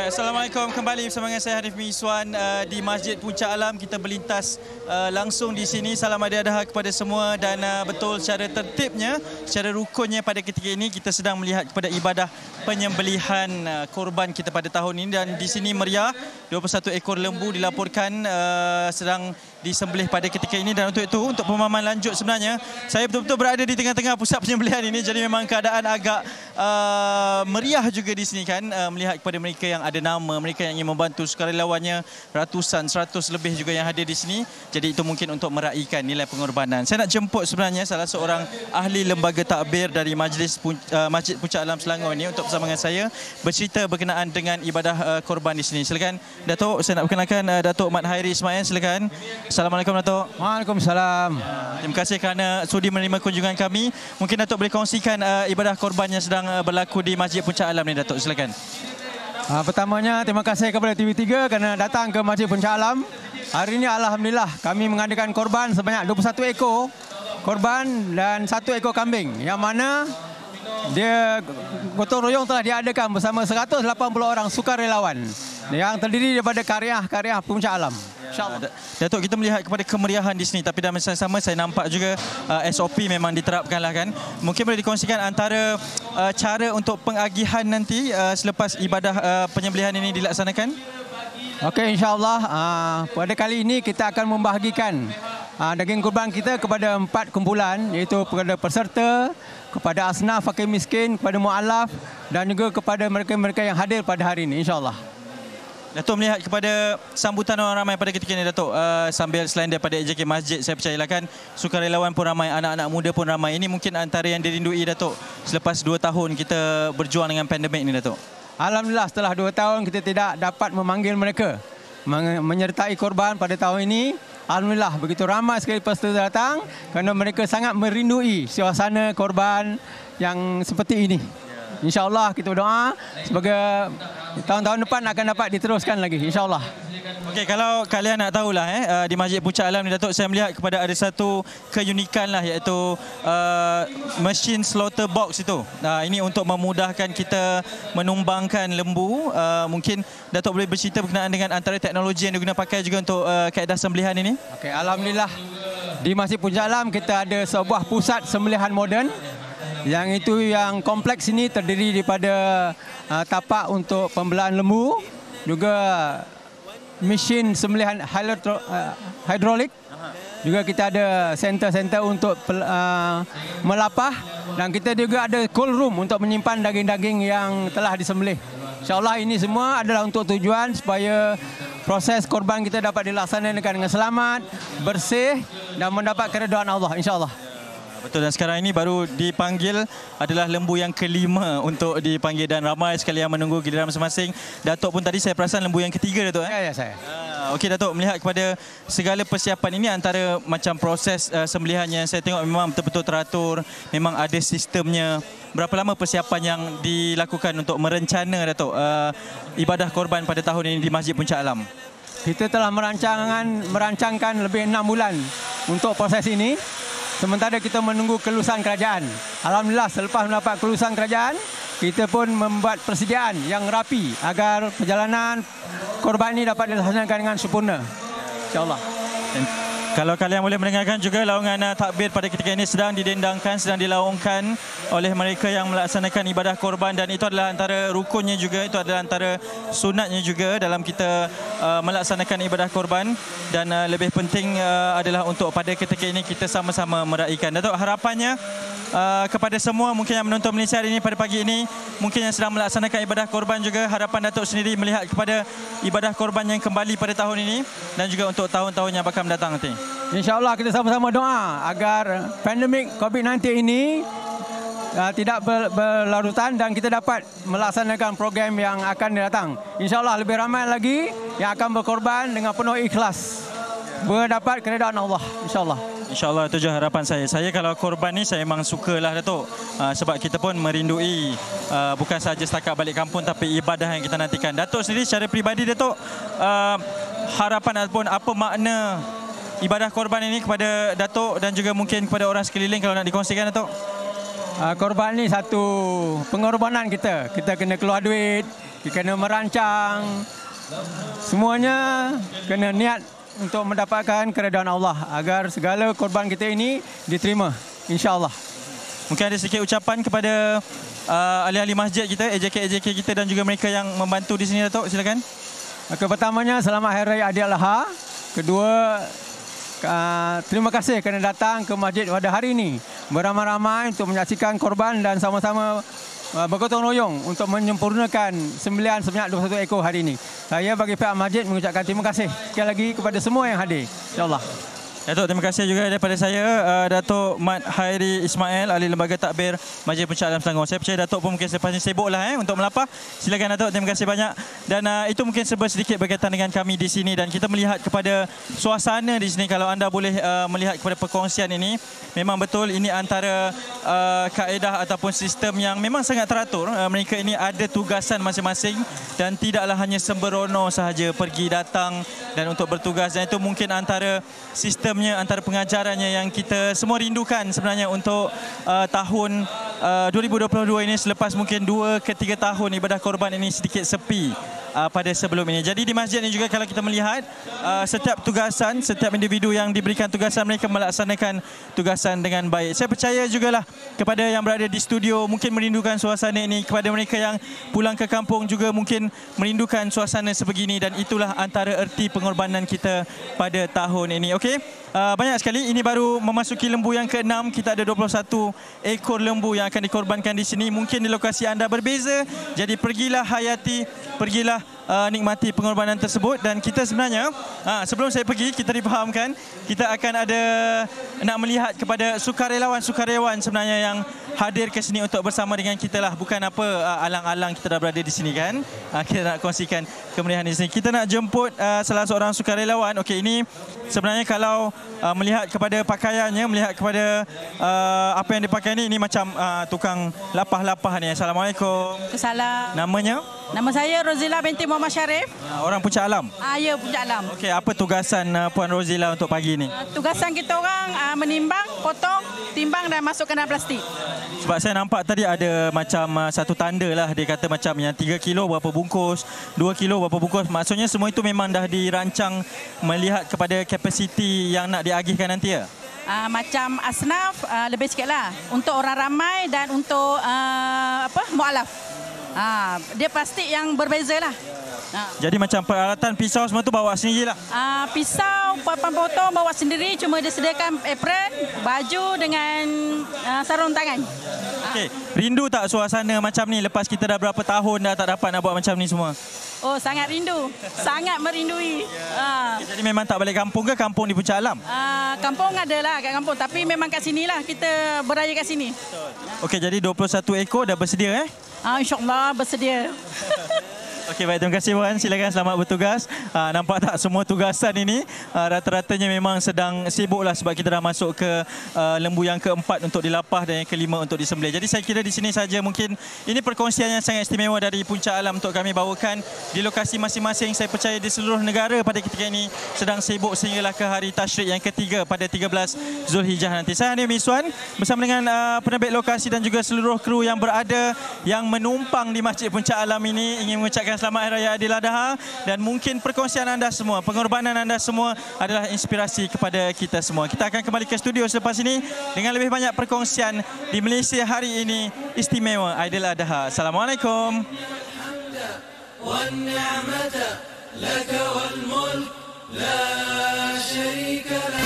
Baik, Assalamualaikum, kembali bersama dengan saya Hanif Miswan di Masjid Puncak Alam. Kita berlintas langsung di sini. Salam adik-adik kepada semua dan betul secara tertibnya, secara rukunnya pada ketika ini kita sedang melihat kepada ibadah penyembelihan korban kita pada tahun ini, dan di sini meriah 21 ekor lembu dilaporkan sedang disembelih pada ketika ini. Dan untuk itu, untuk pemahaman lanjut sebenarnya, saya betul-betul berada di tengah-tengah pusat penyembelihan ini, jadi memang keadaan agak meriah juga di sini kan, melihat kepada mereka yang ada nama, mereka yang ingin membantu, sukarelawannya ratusan, 100 lebih juga yang hadir di sini. Jadi itu mungkin untuk meraihkan nilai pengorbanan. Saya nak jemput sebenarnya salah seorang ahli lembaga takbir dari Majlis Masjid Puncak Alam Selangor ini untuk bersama dengan saya bercerita berkenaan dengan ibadah korban di sini. Silakan Datuk, saya nak perkenalkan Datuk Mat Hairi Ismail. Silakan. Assalamualaikum Datuk. Waalaikumsalam. Terima kasih kerana sudi menerima kunjungan kami. Mungkin Datuk boleh kongsikan ibadah korban yang sedang berlaku di Masjid Puncak Alam ni, Datuk. Silakan. Pertamanya terima kasih kepada TV3 kerana datang ke Masjid Puncak Alam. Hari ini alhamdulillah kami mengadakan korban sebanyak 21 ekor korban dan 1 ekor kambing, yang mana dia gotong royong telah diadakan bersama 180 orang sukarelawan yang terdiri daripada karya-karya Puncak Alam. InsyaAllah. Datuk, kita melihat kepada kemeriahan di sini, tapi dalam masa yang sama saya nampak juga SOP memang diterapkan lah kan. Mungkin boleh dikongsikan antara cara untuk pengagihan nanti selepas ibadah penyembelihan ini dilaksanakan? Okey, insyaAllah pada kali ini kita akan membahagikan daging kurban kita kepada 4 kumpulan, iaitu kepada peserta, kepada asnaf fakir miskin, kepada mu'alaf dan juga kepada mereka-mereka yang hadir pada hari ini, insyaAllah. Datuk, melihat kepada sambutan orang ramai pada ketika ini, Datuk, sambil selain daripada AJK Masjid, saya percayalah kan sukarelawan pun ramai, anak-anak muda pun ramai. Ini mungkin antara yang dirindui, Datuk, selepas 2 tahun kita berjuang dengan pandemik ini, Datuk. Alhamdulillah, setelah 2 tahun kita tidak dapat memanggil mereka menyertai korban pada tahun ini. Alhamdulillah, begitu ramai sekali peserta datang kerana mereka sangat merindui suasana korban yang seperti ini. InsyaAllah kita berdoa sebagai tahun-tahun depan akan dapat diteruskan lagi, insyaAllah. Okey, kalau kalian nak tahulah di Masjid Puncak Alam ni, Datuk, saya melihat kepada ada satu keunikan lah, iaitu mesin slaughter box itu. Ini untuk memudahkan kita menumbangkan lembu. Mungkin Datuk boleh bercerita berkenaan dengan antara teknologi yang digunakan pakai juga untuk kaedah sembelihan ini. Okey, alhamdulillah di Masjid Puncak Alam kita ada sebuah pusat sembelihan moden. Yang itu yang kompleks ini terdiri daripada tapak untuk pembelahan lembu, juga mesin sembelihan hidrolik. Juga kita ada center-center untuk melapah, dan kita juga ada cold room untuk menyimpan daging-daging yang telah disembelih. InsyaAllah ini semua adalah untuk tujuan supaya proses korban kita dapat dilaksanakan dengan selamat, bersih dan mendapat keredaan Allah, insyaAllah. Betul, dan sekarang ini baru dipanggil adalah lembu yang kelima untuk dipanggil, dan ramai sekali yang menunggu giliran masing-masing. Datuk pun tadi saya perasan lembu yang ketiga, Datuk. Ya, saya. Okey, Datuk, melihat kepada segala persiapan ini, antara macam proses sembelihan yang saya tengok memang betul-betul teratur, memang ada sistemnya. Berapa lama persiapan yang dilakukan untuk merencana, Datuk, ibadah korban pada tahun ini di Masjid Puncak Alam? Kita telah merancangkan lebih 6 bulan untuk proses ini. Sementara kita menunggu kelulusan kerajaan. Alhamdulillah, selepas mendapat kelulusan kerajaan, kita pun membuat persediaan yang rapi agar perjalanan korban ini dapat dilaksanakan dengan sempurna, InsyaAllah. Kalau kalian boleh mendengarkan juga, laungan takbir pada ketika ini sedang didendangkan, sedang dilaungkan oleh mereka yang melaksanakan ibadah korban, dan itu adalah antara rukunnya juga, itu adalah antara sunatnya juga dalam kita melaksanakan ibadah korban. Dan lebih penting adalah untuk pada ketika ini kita sama-sama meraihkan. Datuk, harapannya kepada semua mungkin yang menonton Malaysia hari ini pada pagi ini, mungkin yang sedang melaksanakan ibadah korban juga, harapan Datuk sendiri melihat kepada ibadah korban yang kembali pada tahun ini dan juga untuk tahun-tahun yang bakal mendatang nanti. InsyaAllah kita sama-sama doa agar pandemik COVID-19 ini tidak berlarutan dan kita dapat melaksanakan program yang akan datang. InsyaAllah lebih ramai lagi yang akan berkorban dengan penuh ikhlas, berdapat keredaan Allah, insyaAllah. InsyaAllah, itu je harapan saya. Saya kalau korban ni saya memang sukalah, Datuk. Sebab kita pun merindui bukan sahaja setakat balik kampung, tapi ibadah yang kita nantikan. Datuk sendiri secara peribadi, Datuk, harapan ataupun apa makna ibadah korban ini kepada Datuk dan juga mungkin kepada orang sekeliling, kalau nak dikongsikan, Datuk? Korban ni satu pengorbanan kita. Kita kena keluar duit, kena merancang. Semuanya kena niat untuk mendapatkan keredaan Allah agar segala korban kita ini diterima, insya-Allah. Mungkin ada sedikit ucapan kepada ahli-ahli masjid kita, AJK kita dan juga mereka yang membantu di sini, Datuk. Silakan. Pertamanya, selamat Hari Raya Aidiladha. Kedua, terima kasih kerana datang ke masjid pada hari ini beramai-ramai untuk menyaksikan korban dan sama-sama bergotong royong untuk menyempurnakan sembelihan sebanyak 21 ekor hari ini. Saya bagi pihak masjid mengucapkan terima kasih sekali lagi kepada semua yang hadir. InsyaAllah. Datuk, terima kasih juga daripada saya, Datuk Mat Hairi Ismail, ahli lembaga takbir Masjid Puncak Alam Selangor. Saya percaya Datuk pun mungkin selepas ini sibuklah untuk melapah. Silakan Datuk, terima kasih banyak. Dan itu mungkin sedikit berkaitan dengan kami di sini dan kita melihat kepada suasana di sini. Kalau anda boleh melihat kepada perkongsian ini, memang betul ini antara kaedah ataupun sistem yang memang sangat teratur. Mereka ini ada tugasan masing-masing dan tidaklah hanya sembrono sahaja pergi datang dan untuk bertugas, dan itu mungkin antara sistemnya, antara pengajarannya yang kita semua rindukan sebenarnya untuk tahun 2022 ini, selepas mungkin 2 ke 3 tahun ibadah korban ini sedikit sepi pada sebelum ini. Jadi di masjid ini juga kalau kita melihat setiap tugasan, setiap individu yang diberikan tugasan, mereka melaksanakan tugasan dengan baik. Saya percaya jugalah kepada yang berada di studio mungkin merindukan suasana ini, kepada mereka yang pulang ke kampung juga mungkin merindukan suasana sebegini, dan itulah antara erti pengorbanan kita pada tahun ini. Okey, banyak sekali. Ini baru memasuki lembu yang ke-6. Kita ada 21 ekor lembu yang akan dikorbankan di sini. Mungkin di lokasi anda berbeza, jadi pergilah hayati, pergilah nikmati pengorbanan tersebut. Dan kita sebenarnya, sebelum saya pergi, kita difahamkan kita akan ada nak melihat kepada sukarelawan sebenarnya yang hadir ke sini untuk bersama dengan kita lah. Bukan apa alang-alang kita dah berada di sini kan. Kita nak kongsikan kemeriahan di sini. Kita nak jemput salah seorang sukarelawan. Okey, ini sebenarnya kalau melihat kepada pakaiannya, melihat kepada apa yang dipakai ini macam tukang lapah-lapah ni. Assalamualaikum. Assalamualaikum. Namanya? Nama saya Rozila binti Muhammad Syarif. Orang Puncak Alam? Ya, Puncak Alam. Okey, apa tugasan Puan Rozila untuk pagi ini? Tugasan kita orang menimbang, potong, timbang dan masukkan dalam plastik. Sebab saya nampak tadi ada macam satu tanda lah, dia kata macam yang 3 kilo berapa bungkus, 2 kilo berapa bungkus. Maksudnya semua itu memang dah dirancang melihat kepada kapasiti yang nak diagihkan nanti ya? Macam asnaf lebih sikit lah. Untuk orang ramai dan untuk mu'alaf. Dia plastik yang berbeza lah. Jadi macam peralatan pisau semua tu bawa sendirilah? Pisau, papan potong bawa sendiri. Cuma dia sediakan apron, baju dengan sarung tangan. Okey, rindu tak suasana macam ni lepas kita dah berapa tahun dah tak dapat nak buat macam ni semua? Oh, sangat rindu. Sangat merindui. Okay, jadi memang tak balik kampung ke? Kampung di Puncak Alam? Kampung adalah kat kampung. Tapi memang kat sinilah kita beraya kat sini. Okey, jadi 21 ekor dah bersedia InsyaAllah bersedia. Okey, baik, terima kasih Puan. Silakan, selamat bertugas. Nampak tak semua tugasan ini rata-ratanya memang sedang sibuklah sebab kita dah masuk ke lembu yang ke-4 untuk dilapah dan yang ke-5 untuk disembelih. Jadi saya kira di sini saja mungkin ini perkongsian yang sangat istimewa dari Puncak Alam untuk kami bawakan di lokasi masing-masing. Saya percaya di seluruh negara pada ketika ini sedang sibuk sehinggalah ke hari tasyrik yang ketiga pada 13 Zulhijjah nanti. Saya Hanif Miswan bersama dengan penerbit lokasi dan juga seluruh kru yang berada yang menumpang di Masjid Puncak Alam ini ingin mengucapkan selamat Hari Raya Aidiladha, dan mungkin perkongsian anda semua, pengorbanan anda semua adalah inspirasi kepada kita semua. Kita akan kembali ke studio selepas ini dengan lebih banyak perkongsian di Malaysia hari ini istimewa Aidiladha. Assalamualaikum. والنعمة لك والملك لا شريك لك